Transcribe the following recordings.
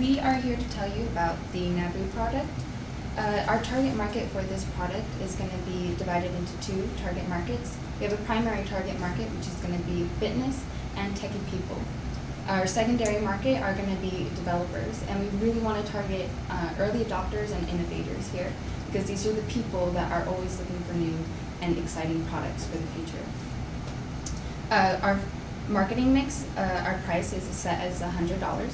we are here to tell you about the Nabu product. Our target market for this product is going to be divided into two target markets. We have a primary target market, which is going to be fitness and techie people. Our secondary market are going to be developers, and we really want to target early adopters and innovators here, because these are the people that are always looking for new and exciting products for the future. Our marketing mix, our price is set as $100.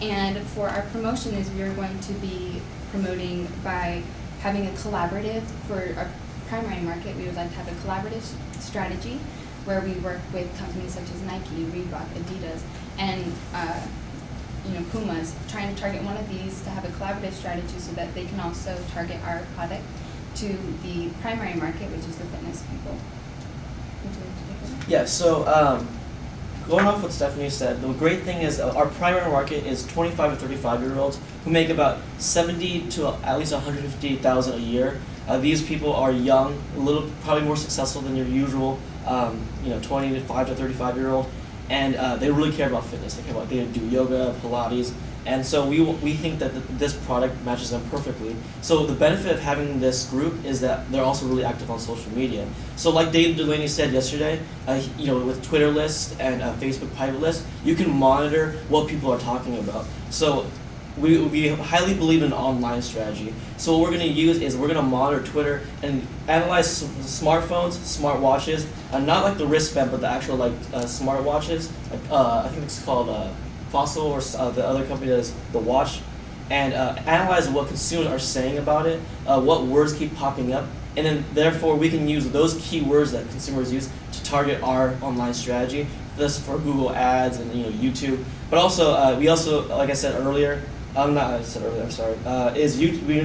And for our promotion is we are going to be promoting by having a collaborative. For our primary market, we would like to have a collaborative strategy where we work with companies such as Nike, Reebok, Adidas, and Pumas, trying to target one of these to have a collaborative strategy so that they can also target our product to the primary market, which is the fitness people. Would you like to take it? Yeah, so going off what Stephanie said, the great thing is our primary market is 25 to 35-year-olds who make about 70 to at least 150,000 a year. These people are young, probably more successful than your usual 25 to 35-year-old, and they really care about fitness. They do yoga, Pilates, and so we think that this product matches them perfectly. So the benefit of having this group is that they're also really active on social media. So like Dave Delaney said yesterday, with Twitter lists and Facebook private lists, you can monitor what people are talking about. So we highly believe in an online strategy. So what we're going to use is we're going to monitor Twitter and analyze smartphones, smartwatches, not like the wristband, but the actual smartwatches. I think it's called Fossil, or the other company does the watch, and analyze what consumers are saying about it, what words keep popping up, and then therefore we can use those keywords that consumers use to target our online strategy. This for Google Ads and YouTube, but also we also, like I said earlier, we're going to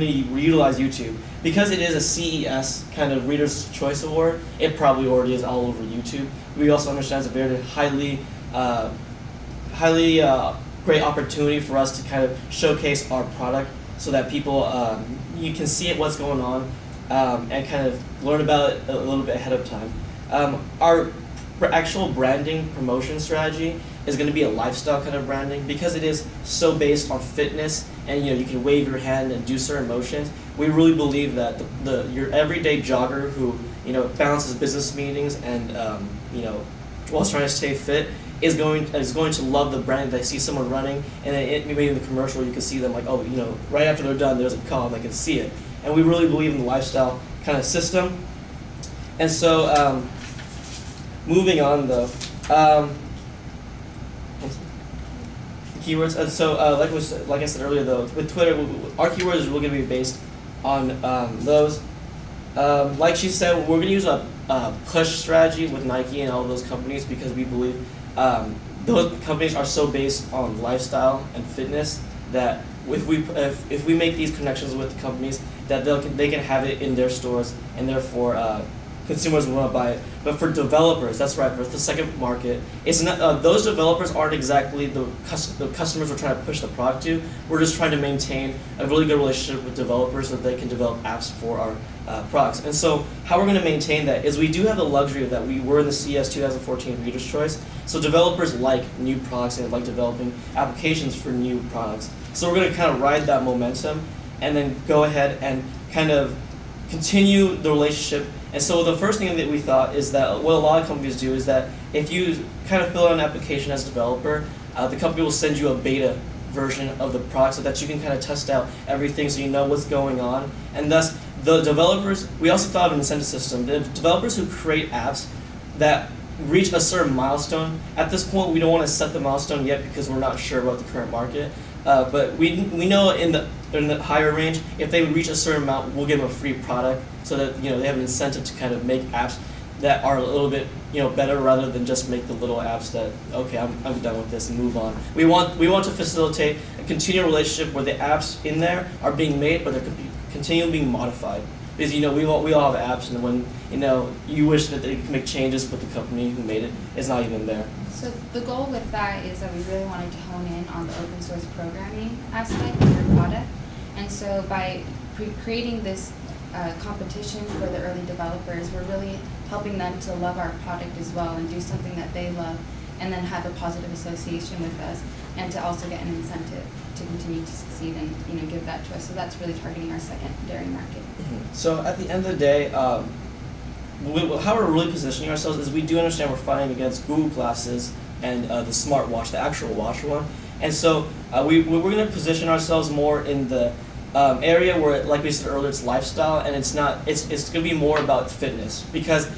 utilize YouTube because it is a CES kind of Reader's Choice Award. It probably already is all over YouTube. We also understand it's a very highly great opportunity for us to kind of showcase our product so that people you can see what's going on and kind of learn about it a little bit ahead of time. Our actual branding promotion strategy is going to be a lifestyle kind of branding because it is so based on fitness, and you can wave your hand and do certain motions. We really believe that your everyday jogger who balances business meetings and while trying to stay fit is going to love the brand. They see someone running, and then maybe in the commercial you can see them right after they're done there's a call and they can see it. And we really believe in the lifestyle kind of system. And so moving on though, keywords. And so like I said earlier though, with Twitter, our keywords are really going to be based on those. Like she said, we're going to use a push strategy with Nike and all of those companies because we believe those companies are so based on lifestyle and fitness that if we make these connections with the companies, that they can have it in their stores, and therefore consumers will want to buy it. But for developers, that's right, for the second market, it's not those developers aren't exactly the customers we're trying to push the product to. We're just trying to maintain a really good relationship with developers so that they can develop apps for our products. And so how we're going to maintain that is we do have the luxury of that we were in the CES 2014 Reader's Choice. So developers like new products and like developing applications for new products. So we're going to kind of ride that momentum and then go ahead and kind of continue the relationship. And so the first thing that we thought is that what a lot of companies do is that if you kind of fill out an application as a developer, the company will send you a beta version of the product so that you can kind of test out everything so you know what's going on. And thus, the developers, we also thought of an incentive system. The developers who create apps that reach a certain milestone, at this point we don't want to set the milestone yet because we're not sure about the current market. But we know in the higher range, if they reach a certain amount, we'll give them a free product so that they have an incentive to kind of make apps that are a little bit better rather than just make the little apps that okay, I'm done with this and move on. We want to facilitate a continual relationship where the apps in there are being made, but they're continually being modified. Because we all have apps, and when you wish that they could make changes, but the company who made it is not even there. So the goal with that is that we really wanted to hone in on the open source programming aspect of your product. And so by creating this competition for the early developers, we're really helping them to love our product as well and do something that they love, and then have a positive association with us, and to also get an incentive to continue continue to succeed and, you know, give that to us. So that's really targeting our secondary market. So at the end of the day, how we're really positioning ourselves is we do understand we're fighting against Google Glasses and the smartwatch, the actual watch one. And so we're going to position ourselves more in the area where, like we said earlier, it's lifestyle, and it's going to be more about fitness, because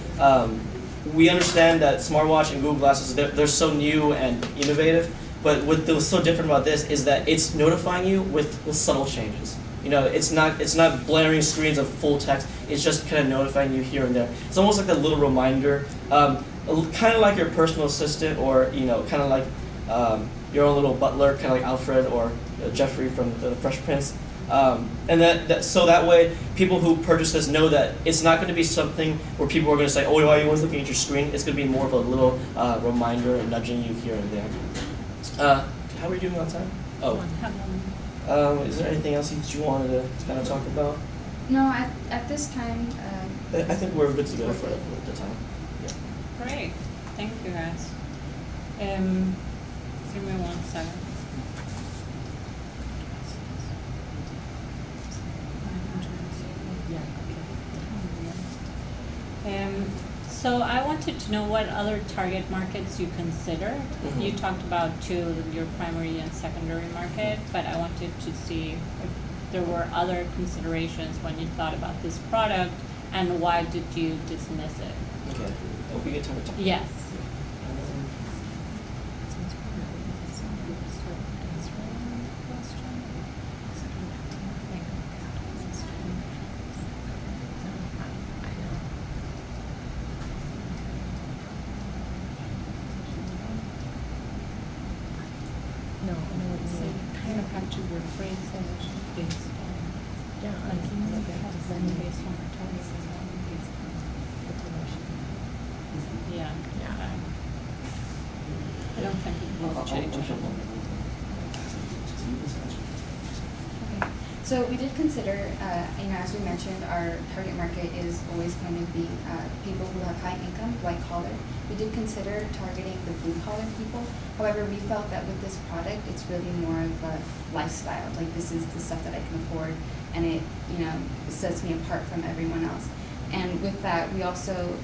we understand that smartwatch and Google Glasses, they're so new and innovative, but what's so different about this is that it's notifying you with subtle changes. You know, it's not blaring screens of full text. It's just kind of notifying you here and there. It's almost like a little reminder, kind of like your personal assistant, or, you know, kind of like your own little butler, kind of like Alfred or Jeffrey from the Fresh Prince. And so that way, people who purchase this know that it's not going to be something where people are going to say, "Oh, why are you always looking at your screen?" It's going to be more of a little reminder and nudging you here and there. How are we doing on time? Oh. Is there anything else that you wanted to kind of talk about? No, at this time. I think we're good to go for the time. Yeah. Great, thank you guys. Give me 1 second. So I wanted to know what other target markets you consider. Mm-hmm. You talked about your primary and secondary market, but I wanted to see if there were other considerations when you thought about this product, and why did you dismiss it? Okay. Hope we get time to talk. Yes. No, it's So you kind of have to rephrase it based on, like, you know, they have to send based on the target as well, based on the promotion. Yeah. Yeah. I don't think it will change. Okay. So we did consider, you know, as we mentioned, our target market is always going to be people who have high income, white collar. We did consider targeting the blue collar people. However, we felt that with this product, it's really more of a lifestyle. Like, this is the stuff that I can afford, and it, you know, sets me apart from everyone else. And with that, we also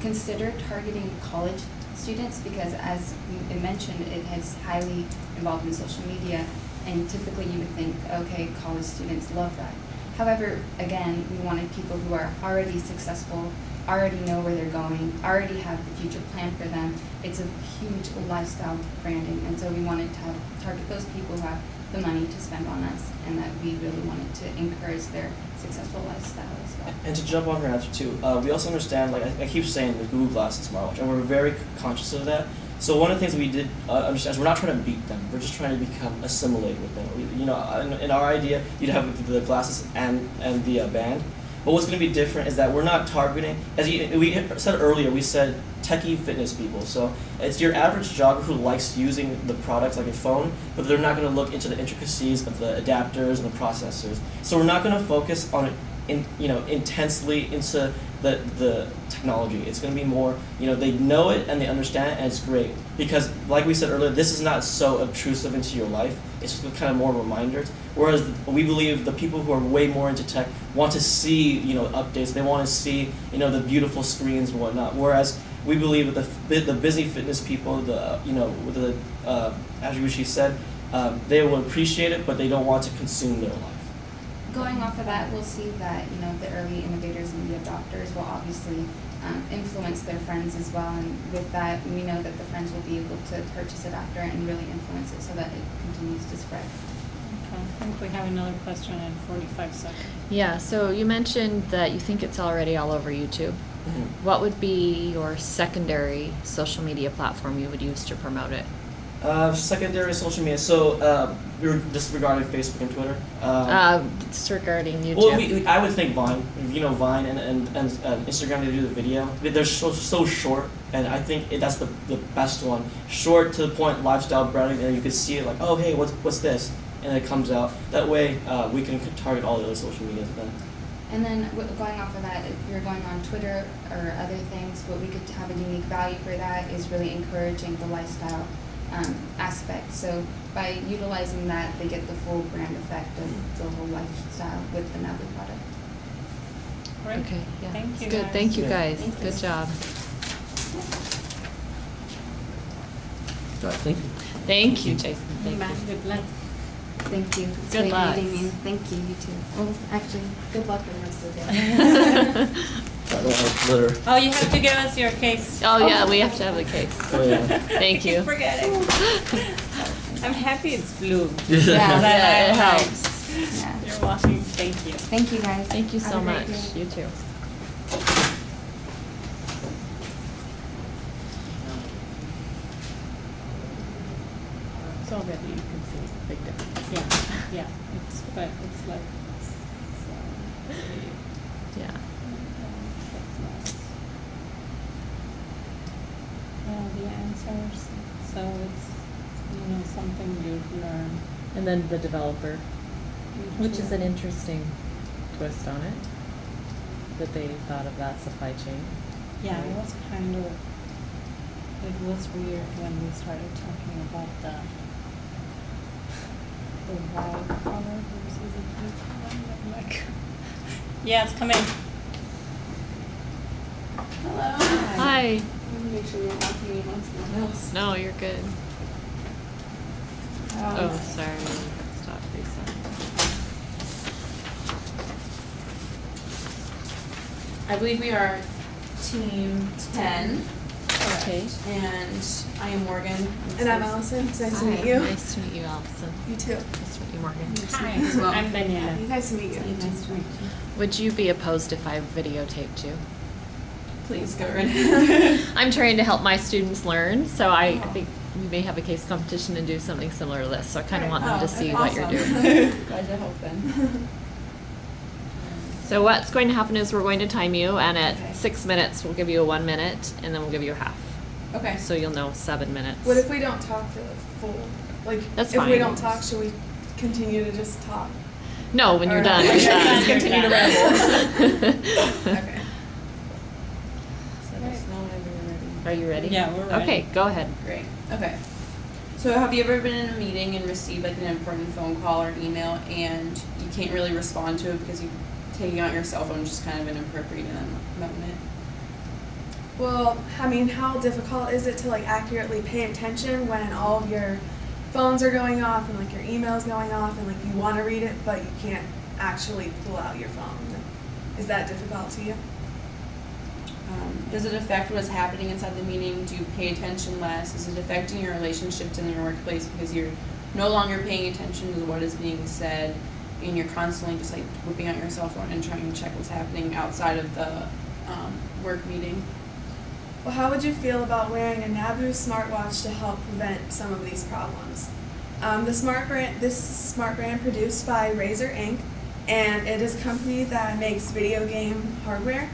considered targeting college students, because as we mentioned, it is highly involved in social media, and typically you would think, okay, college students love that. However, again, we wanted people who are already successful, already know where they're going, already have the future planned for them. It's a huge lifestyle branding, and so we wanted to target those people who have the money to spend on us, and that we really wanted to encourage their successful lifestyle as well. And to jump on her answer too, we also understand, like I keep saying, the Google Glass and smartwatch, and we're very conscious of that. So one of the things we did understand is we're not trying to beat them. We're just trying to become assimilated with them. You know, in our idea, you'd have the glasses and the band. But what's going to be different is that we're not targeting, as we said earlier, we said techie fitness people. So it's your average jogger who likes using the products like a phone, but they're not going to look into the intricacies of the adapters and the processors. So we're not going to focus on it, intensely into the technology. It's going to be more, they know it and they understand it, and it's great. Because, like we said earlier, this is not so obtrusive into your life. It's just kind of more reminders. Whereas we believe the people who are way more into tech want to see, updates. They want to see, the beautiful screens and whatnot. Whereas we believe that the busy fitness people, as she said, they will appreciate it, but they don't want to consume their life. Going off of that, we'll see that the early innovators and the adopters will obviously influence their friends as well, and with that, we know that the friends will be able to purchase it after and really influence it so that it continues to spread. Okay, I think we have another question in 45 seconds. Yeah, so you mentioned that you think it's already all over YouTube. Mm-hmm. What would be your secondary social media platform you would use to promote it? Secondary social media. So we were disregarding Facebook and Twitter. It's regarding YouTube. Well, I would think Vine. Vine and Instagram, they do the video. They're so short, and I think that's the best one. Short to the point, lifestyle branding, and you can see it like, oh hey, what's this, and it comes out. That way, we can target all the other social medias then. And then going off of that, if you're going on Twitter or other things, what we could have a unique value for that is really encouraging the lifestyle aspect. So by utilizing that, they get the full brand effect of the whole lifestyle with the Nabu product. Great. Okay, yeah. Thank It's you, good. guys. Thank you Yeah. guys. Thank you. Good job. All right, thank you. Thank you, Jason. Thank Bye. you. Good luck. Thank you. It's Good great luck. meeting you. Thank you, you too. Well, actually, good luck with the rest of the day. I don't want to litter. Oh, you have to give us your case. Oh, yeah, we have to have the case. Oh, yeah. Thank you. I keep forgetting. I'm happy it's blue. Yeah. That Yeah, it I'm like, helps. Yeah. You're watching. Thank you. Thank you, guys. Thank you Have so a great much. day. You too. So already you can see the big difference. Yeah, yeah. It's like. Yeah. Yeah, the answers. So it's something you learn. And then the developer, which is an interesting twist on it, that they thought of that supply chain. Yeah, Right. it was kind of. It was weird when we started talking about the white collar versus the blue collar. I'm like, yeah, it's coming. Hello. Hi. I want to make sure we're not doing anyone else. No, you're good. Oh, sorry. Stop Lisa. I believe we are team 10. Okay. And I am Morgan. And I'm Allison. It's nice to Hi. meet you. Nice to meet you, Allison. You too. Nice to meet you, Morgan. Hi, as well. I'm Daniela. Nice to meet you. Nice to meet you. Would you be opposed if I videotaped you? Please go right ahead. I'm trying to help my students learn, so I think we may have a case competition and do something similar to this. So I kind of want them to see what you're doing. Glad to help then. So what's going to happen is we're going to time you, and at Okay. 6 minutes, we'll give you a 1 minute, and then we'll give you a half. Okay. So you'll know 7 minutes. What if we don't talk for the full? Like, That's if we fine. don't talk, should we continue to just talk? No, when you're Or- done, When you're you're done. done, continue to ramble. Okay. So let us know whenever you're ready. Are you ready? Yeah, we're ready. Okay, go ahead. Great. Okay. So have you ever been in a meeting and received like an important phone call or email and you can't really respond to it because you taking out your cell phone is just kind of inappropriate in that moment? Well, I mean, how difficult is it to like accurately pay attention when all of your phones are going off and like your emails going off and like you want to read it but you can't actually pull out your phone? Is that difficult to you? Does it affect what's happening inside the meeting? Do you pay attention less? Is it affecting your relationships in your workplace because you're no longer paying attention to what is being said and you're constantly just like whipping out your cell phone and trying to check what's happening outside of the work meeting? Well, how would you feel about wearing a Nabu smartwatch to help prevent some of these problems? This smart brand produced by Razer Inc. and it is a company that makes video game hardware.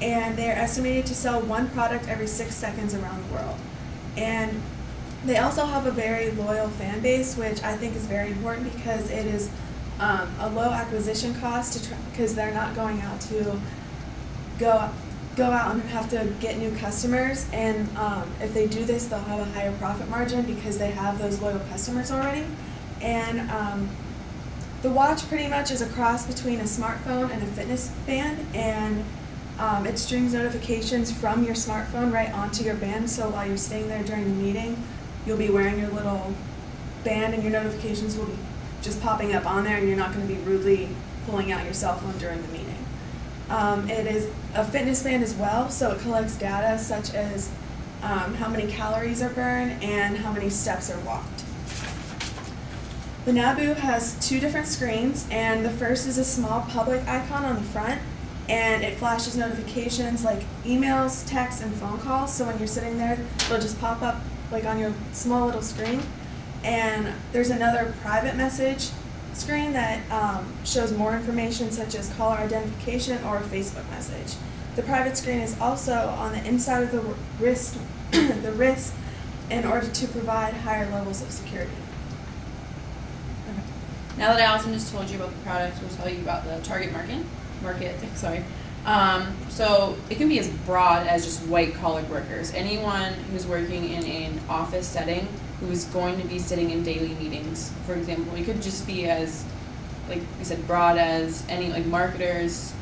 And they are estimated to sell one product every 6 seconds around the world. And they also have a very loyal fan base, which I think is very important because it is a low acquisition cost because they're not going out to go out and have to get new customers. And if they do this, they'll have a higher profit margin because they have those loyal customers already. And the watch pretty much is a cross between a smartphone and a fitness band, and it streams notifications from your smartphone right onto your band, so while you're staying there during the meeting, you'll be wearing your little band and your notifications will be just popping up on there and you're not going to be rudely pulling out your cell phone during the meeting. It is a fitness band as well, so it collects data such as how many calories are burned and how many steps are walked. The Nabu has 2 different screens, and the first is a small public icon on the front, and it flashes notifications like emails, texts, and phone calls. So when you're sitting there, they'll just pop up like on your small little screen. And there's another private message screen that shows more information such as caller identification or a Facebook message. The private screen is also on the inside of the wrist, in order to provide higher levels of security. Now that Allison just told you about the product, we'll tell you about the target market. So it can be as broad as just white collar workers. Anyone who's working in an office setting who's going to be sitting in daily meetings, for example. It could just be as, like we said, broad as any, like marketers,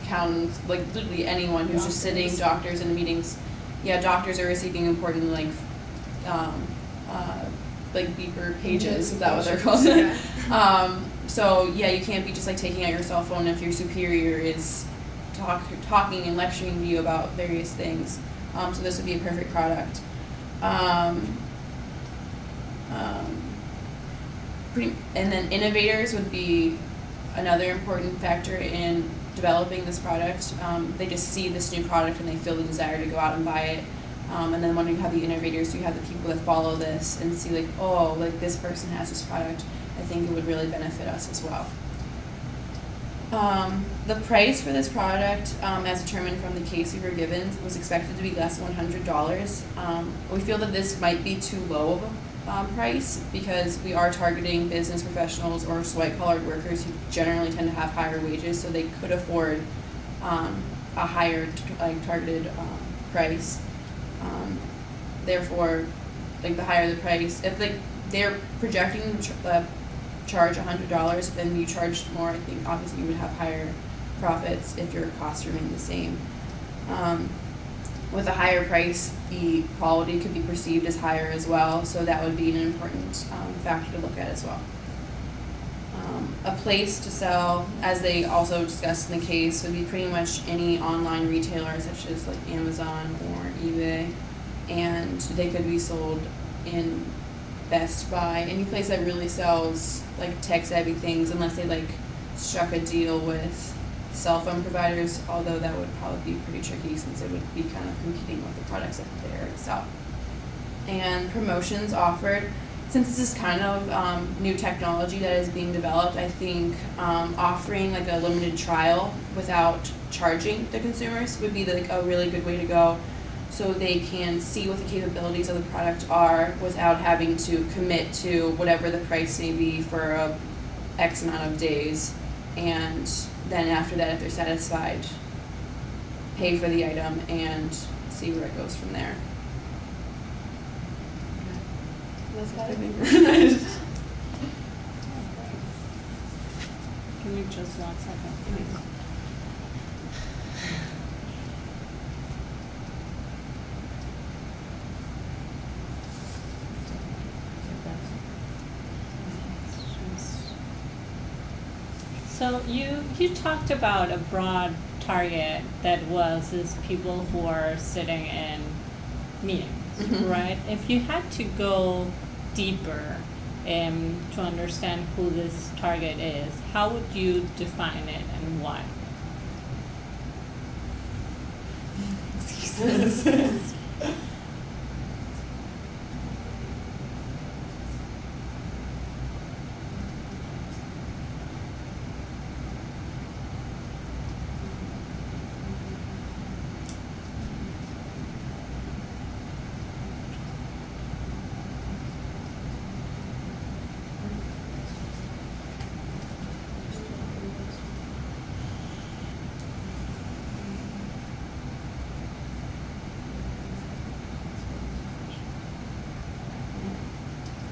accountants, like literally anyone who's just sitting, doctors in meetings. Yeah, doctors are receiving important like beeper pages, is that what they're called? Yeah. So yeah, you can't be just like taking out your cell phone if your superior is talking and lecturing to you about various things. So this would be a perfect product. And then innovators would be another important factor in developing this product. They just see this new product and they feel the desire to go out and buy it. And then when you have the innovators, you have the people that follow this and see like, oh, like this person has this product. I think it would really benefit us as well. The price for this product, as determined from the case we were given, was expected to be less than $100. We feel that this might be too low of a price because we are targeting business professionals or white-collar workers who generally tend to have higher wages, so they could afford a higher targeted price. Therefore, like the higher the price, if like they're projecting to charge $100, then you charged more. I think obviously you would have higher profits if your costs remain the same. With a higher price, the quality could be perceived as higher as well, so that would be an important factor to look at as well. A place to sell, as they also discussed in the case, would be pretty much any online retailer such as like Amazon or eBay, and they could be sold in Best Buy, any place that really sells like tech-savvy things, unless they like struck a deal with cell phone providers, although that would probably be pretty tricky since it would be kind of competing with the products that they already sell. And promotions offered, since this is kind of new technology that is being developed, I think offering like a limited trial without charging the consumers would be like a really good way to go, so they can see what the capabilities of the product are without having to commit to whatever the price may be for a X amount of days, and then after that, if they're satisfied, pay for the item and see where it goes from there. That's about it. Give me just 1 second, please. So you talked about a broad target that was is people who are sitting in meetings, right? If you had to go deeper to understand who this target is, how would you define it and why?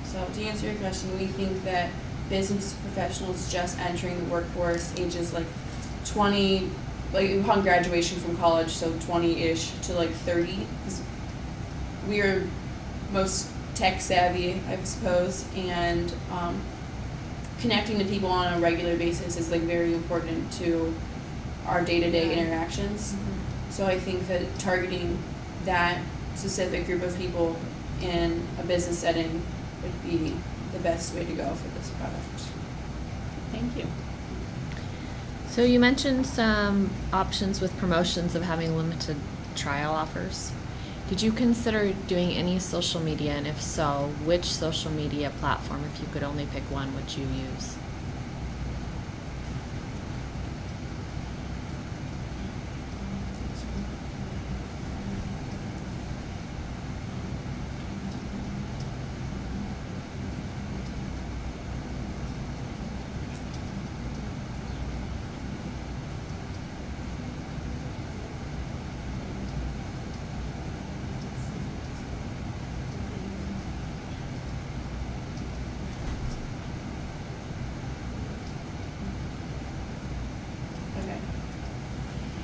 So to answer your question, we think that business professionals just entering the workforce, ages like 20, like upon graduation from college, so 20-ish to like 30, because we are most tech savvy, I suppose, and connecting to people on a regular basis is like very important to our day-to-day interactions. So I think that targeting that specific group of people in a business setting would be the best way to go for this product. Thank you. So you mentioned some options with promotions of having limited trial offers. Did you consider doing any social media, and if so, which social media platform, if you could only pick one, would you use?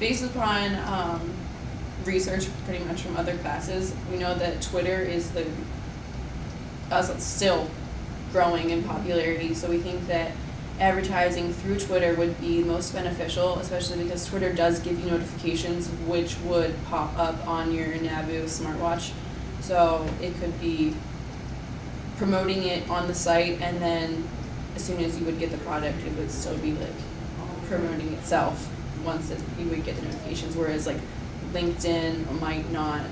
based upon research pretty much from other classes, we know that Twitter is still growing in popularity. So we think that advertising through Twitter would be most beneficial, especially because Twitter does give you notifications which would pop up on your Nabu smartwatch. So it could be promoting it on the site, and then as soon as you would get the product, it would still be like promoting itself once you would get the notifications. Whereas like LinkedIn might not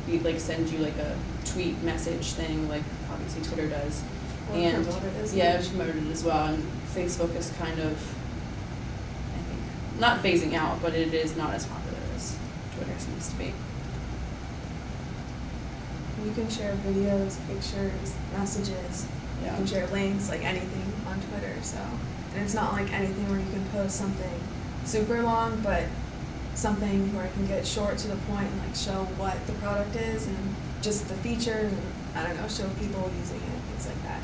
be like send you like a tweet message thing like obviously Twitter does. Or And promote it as yeah, much. promote it as well. And Facebook is kind of, I think, not phasing out, but it is not as popular as Twitter seems to be. You can share videos, pictures, messages. You Yeah. can share links, like anything on Twitter. So, and it's not like anything where you can post something super long, but something where it can get short to the point and like show what the product is and just the features and I don't know, show people using it, things like that.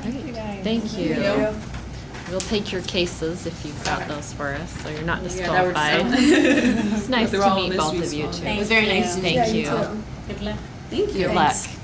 Thank you, guys. Thank you. Thank you. We'll take your cases if you've got those for us, so you're not Yeah, that would disqualified. sound- It's nice They're to all meet both mysteries of you small. too. Thank It was very you. nice to meet Thank Yeah, you. too. Good luck. Thank you. Good luck. Thanks.